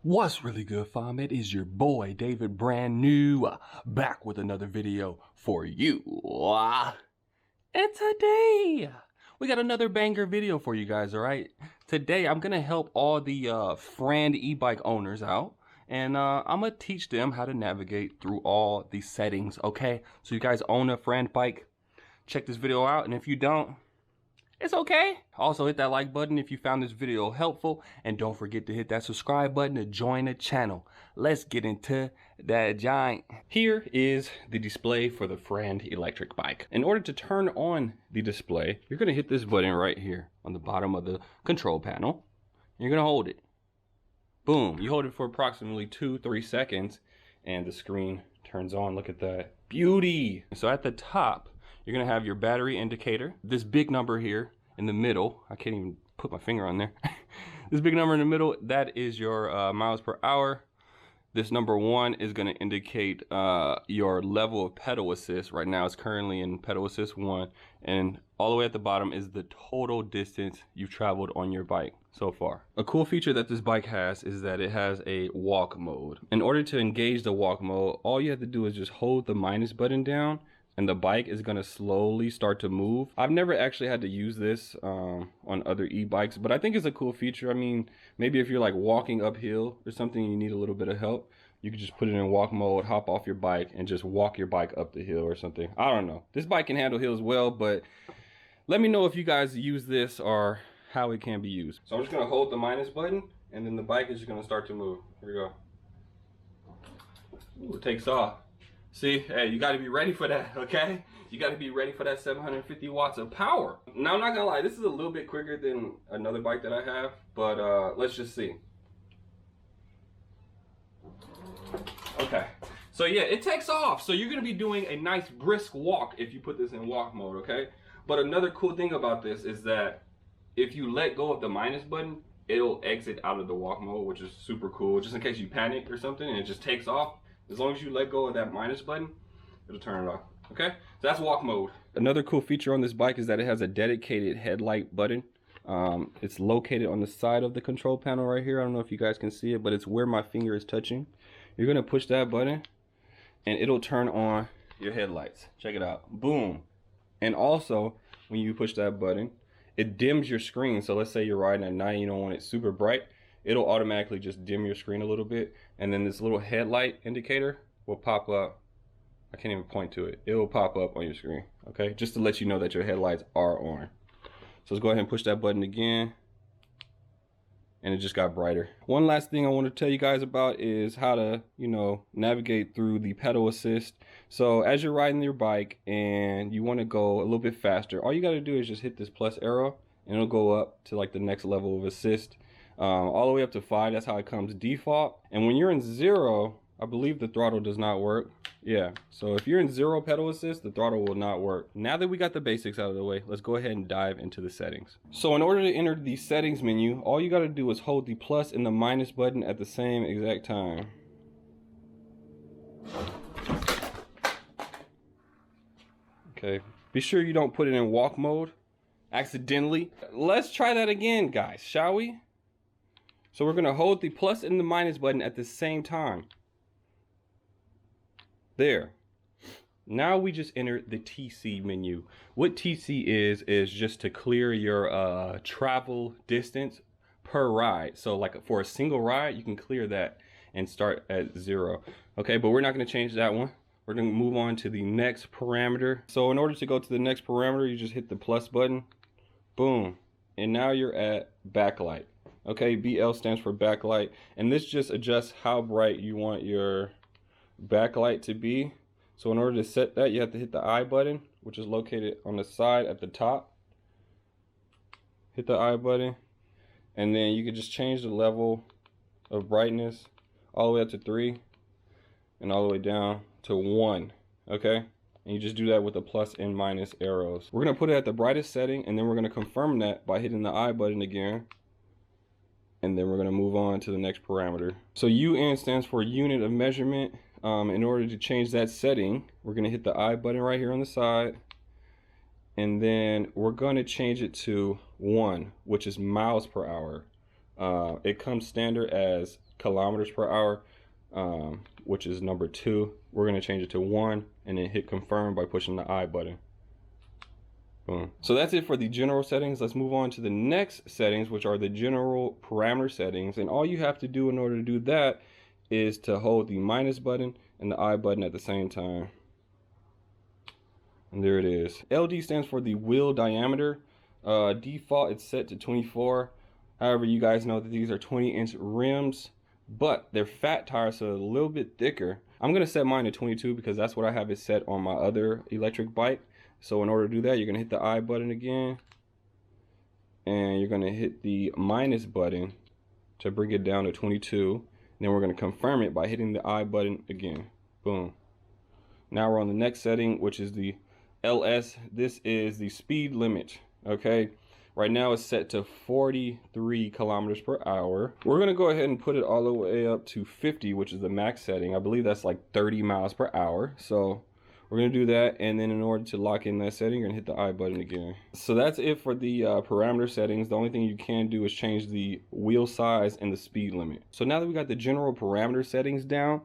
What's really good, fam? It is your boy David, brand new, back with another video for you. And today we got another banger video for you guys. All right, today I'm gonna help all the friend e-bike owners out, and I'm gonna teach them how to navigate through all the settings. Okay, so you guys own a friend bike, check this video out, and if you don't, it's okay. Also hit that like button if you found this video helpful, and don't forget to hit that subscribe button to join the channel. Let's get into that giant. Here is the display for the Friend electric bike. In order to turn on the display, you're gonna hit this button right here on the bottom of the control panel. You're gonna hold it. Boom, you hold it for approximately 2-3 seconds and the screen turns on. Look at that beauty. So at the top, you're gonna have your battery indicator. This big number here in the middle, I can't even put my finger on there. This big number in the middle, that is your miles per hour. This number 1 is gonna indicate your level of pedal assist. Right now it's currently in pedal assist 1, and all the way at the bottom is the total distance you've traveled on your bike so far. A cool feature that this bike has is that it has a walk mode. In order to engage the walk mode, all you have to do is just hold the minus button down, and the bike is gonna slowly start to move. I've never actually had to use this on other e-bikes, but I think it's a cool feature. I mean, maybe if you're like walking uphill or something, you need a little bit of help, you could just put it in walk mode, hop off your bike, and just walk your bike up the hill or something. I don't know. This bike can handle hills well, but let me know if you guys use this or how it can be used. So I'm just gonna hold the minus button, and then the bike is just gonna start to move. Here we go. Ooh, it takes off. See, hey, you gotta be ready for that, okay? You gotta be ready for that 750 watts of power. Now, I'm not gonna lie, this is a little bit quicker than another bike that I have, but let's just see. Okay, so yeah, it takes off. So you're gonna be doing a nice brisk walk if you put this in walk mode, okay? But another cool thing about this is that if you let go of the minus button, it'll exit out of the walk mode, which is super cool, just in case you panic or something and it just takes off. As long as you let go of that minus button, it'll turn it off, okay? So that's walk mode. Another cool feature on this bike is that it has a dedicated headlight button. It's located on the side of the control panel right here. I don't know if you guys can see it, but it's where my finger is touching. You're gonna push that button and it'll turn on your headlights. Check it out, boom. And also, when you push that button, it dims your screen. So let's say you're riding at night, you don't want it super bright, it'll automatically just dim your screen a little bit, and then this little headlight indicator will pop up. I can't even point to it. It will pop up on your screen, okay? Just to let you know that your headlights are on. So let's go ahead and push that button again, and it just got brighter. One last thing I want to tell you guys about is how to, navigate through the pedal assist. So as you're riding your bike and you want to go a little bit faster, all you got to do is just hit this plus arrow, and it'll go up to like the next level of assist. All the way up to 5, that's how it comes default. And when you're in 0, I believe the throttle does not work. Yeah, so if you're in 0 pedal assist, the throttle will not work. Now that we got the basics out of the way, let's go ahead and dive into the settings. So in order to enter the settings menu, all you gotta do is hold the plus and the minus button at the same exact time. Okay, be sure you don't put it in walk mode accidentally. Let's try that again, guys, shall we? So we're gonna hold the plus and the minus button at the same time. There. Now we just enter the TC menu. What TC is just to clear your travel distance per ride. So like for a single ride, you can clear that and start at 0. Okay, but we're not gonna change that one. We're gonna move on to the next parameter. So in order to go to the next parameter, you just hit the plus button, boom. And now you're at backlight. Okay, BL stands for backlight, and this just adjusts how bright you want your backlight to be. So in order to set that, you have to hit the I button, which is located on the side at the top. Hit the I button, and then you can just change the level of brightness all the way up to 3 and all the way down to 1, okay? And you just do that with the plus and minus arrows. We're gonna put it at the brightest setting, and then we're gonna confirm that by hitting the I button again. And then we're gonna move on to the next parameter. So UN stands for unit of measurement. In order to change that setting, we're gonna hit the I button right here on the side. And then we're gonna change it to 1, which is miles per hour. It comes standard as kilometers per hour, which is number 2. We're going to change it to 1 and then hit confirm by pushing the I button. Boom. So that's it for the general settings. Let's move on to the next settings, which are the general parameter settings. And all you have to do in order to do that is to hold the minus button and the I button at the same time. And there it is. LD stands for the wheel diameter. Default, it's set to 24. However, you guys know that these are 20-inch rims, but they're fat tires, so a little bit thicker. I'm gonna set mine to 22 because that's what I have it set on my other electric bike. So in order to do that, you're gonna hit the I button again, and you're gonna hit the minus button to bring it down to 22. And then we're gonna confirm it by hitting the I button again. Boom. Now we're on the next setting, which is the LS. This is the speed limit, okay? Right now it's set to 43 kilometers per hour. We're gonna go ahead and put it all the way up to 50, which is the max setting. I believe that's like 30 miles per hour. So we're gonna do that, and then in order to lock in that setting, you're gonna hit the I button again. So that's it for the parameter settings. The only thing you can do is change the wheel size and the speed limit. So now that we got the general parameter settings down,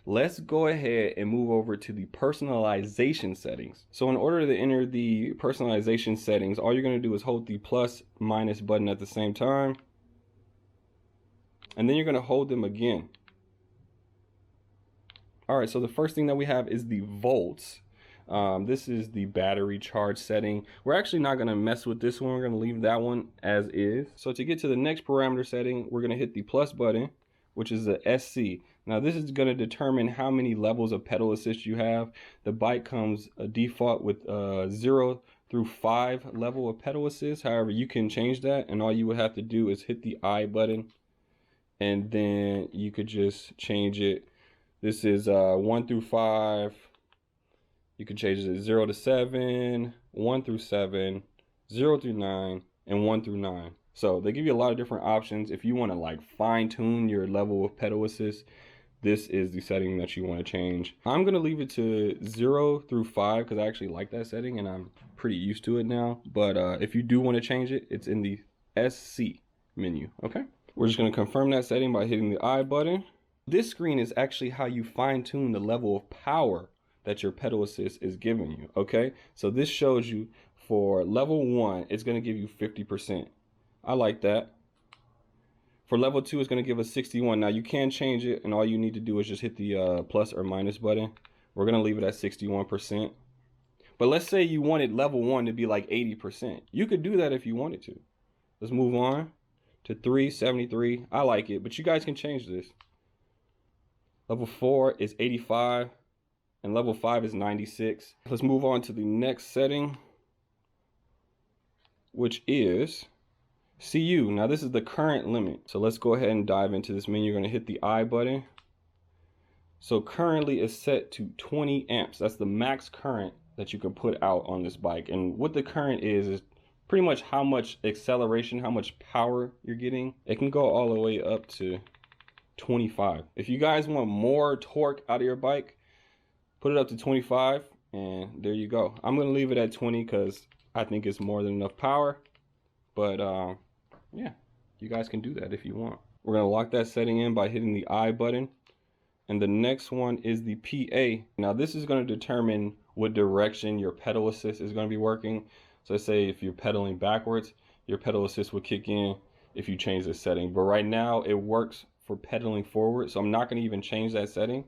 let's go ahead and move over to the personalization settings. So in order to enter the personalization settings, all you're gonna do is hold the plus minus button at the same time, and then you're gonna hold them again. All right, so the first thing that we have is the volts. This is the battery charge setting. We're actually not gonna mess with this one. We're gonna leave that one as is. So to get to the next parameter setting, we're gonna hit the plus button, which is the SC. Now this is gonna determine how many levels of pedal assist you have. The bike comes default with 0 through 5 level of pedal assist. However, you can change that, and all you would have to do is hit the I button, and then you could just change it. This is 1 through 5. You can change it to 0 to 7, 1 through 7, 0 through 9, and 1 through 9. So they give you a lot of different options. If you want to like fine tune your level of pedal assist, this is the setting that you want to change. I'm going to leave it to 0 through 5 because I actually like that setting and I'm pretty used to it now. But if you do want to change it, it's in the SC menu, okay? We're just going to confirm that setting by hitting the I button. This screen is actually how you fine tune the level of power that your pedal assist is giving you, okay? So this shows you for level 1, it's going to give you 50%. I like that. For level 2, it's going to give us 61. Now you can change it, and all you need to do is just hit the plus or minus button. We're going to leave it at 61%. But let's say you wanted level 1 to be like 80%. You could do that if you wanted to. Let's move on to 373. I like it, but you guys can change this. Level 4 is 85, and level 5 is 96. Let's move on to the next setting, which is CU. Now this is the current limit. So let's go ahead and dive into this menu. You're gonna hit the I button. So currently it's set to 20 amps. That's the max current that you can put out on this bike. And what the current is pretty much how much acceleration, how much power you're getting. It can go all the way up to 25. If you guys want more torque out of your bike, put it up to 25, and there you go. I'm gonna leave it at 20 because I think it's more than enough power. But yeah, you guys can do that if you want. We're gonna lock that setting in by hitting the I button. And the next one is the PA. Now this is gonna determine what direction your pedal assist is gonna be working. So let's say if you're pedaling backwards, your pedal assist will kick in if you change this setting. But right now it works for pedaling forward, so I'm not gonna even change that setting.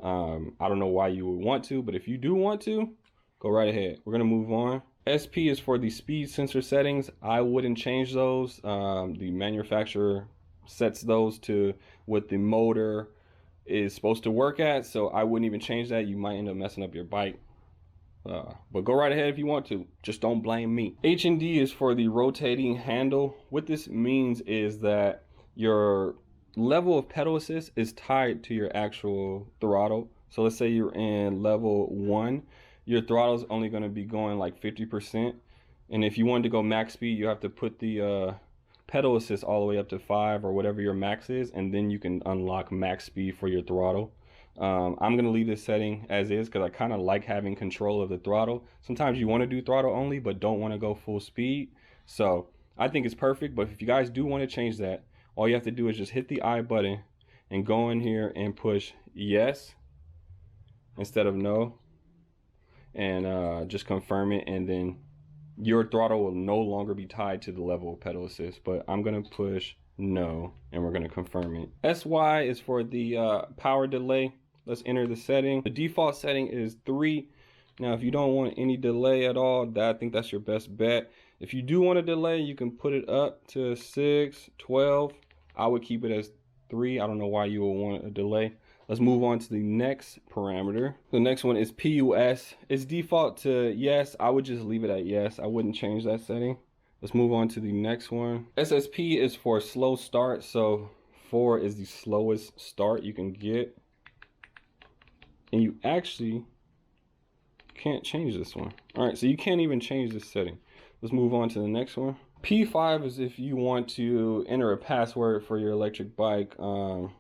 I don't know why you would want to, but if you do want to, go right ahead. We're gonna move on. SP is for the speed sensor settings. I wouldn't change those. The manufacturer sets those to what the motor is supposed to work at, so I wouldn't even change that. You might end up messing up your bike. But go right ahead if you want to. Just don't blame me. H&D is for the rotating handle. What this means is that your level of pedal assist is tied to your actual throttle. So let's say you're in level 1, your throttle is only going to be going like 50%, and if you wanted to go max speed, you have to put the pedal assist all the way up to 5 or whatever your max is, and then you can unlock max speed for your throttle. I'm going to leave this setting as is because I kind of like having control of the throttle. Sometimes you want to do throttle only but don't want to go full speed, so I think it's perfect. But if you guys do want to change that, all you have to do is just hit the I button and go in here and push yes instead of no, and just confirm it, and then your throttle will no longer be tied to the level of pedal assist. But I'm gonna push no, and we're gonna confirm it. SY is for the power delay. Let's enter the setting. The default setting is 3. Now, if you don't want any delay at all, I think that's your best bet. If you do want a delay, you can put it up to 6, 12. I would keep it as 3. I don't know why you would want a delay. Let's move on to the next parameter. The next one is PUS. It's default to yes. I would just leave it at yes. I wouldn't change that setting. Let's move on to the next one. SSP is for slow start. So 4 is the slowest start you can get. And you actually can't change this one. All right, so you can't even change this setting. Let's move on to the next one. P5 is if you want to enter a password for your electric bike. You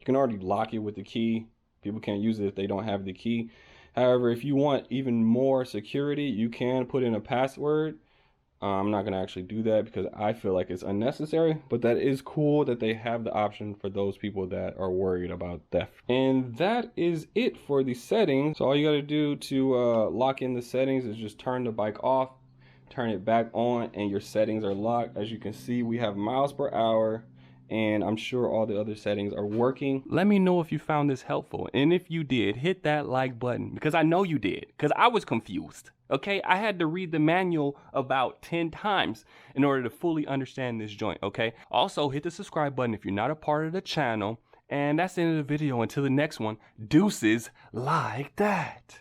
can already lock it with the key. People can't use it if they don't have the key. However, if you want even more security, you can put in a password. I'm not gonna actually do that because I feel like it's unnecessary, but that is cool that they have the option for those people that are worried about theft. And that is it for the settings. So all you gotta do to lock in the settings is just turn the bike off, turn it back on, and your settings are locked. As you can see, we have miles per hour, and I'm sure all the other settings are working. Let me know if you found this helpful, and if you did, hit that like button, because I know you did, because I was confused. Okay, I had to read the manual about 10 times in order to fully understand this joint. Okay, also hit the subscribe button if you're not a part of the channel, and that's the end of the video. Until the next one, deuces like that.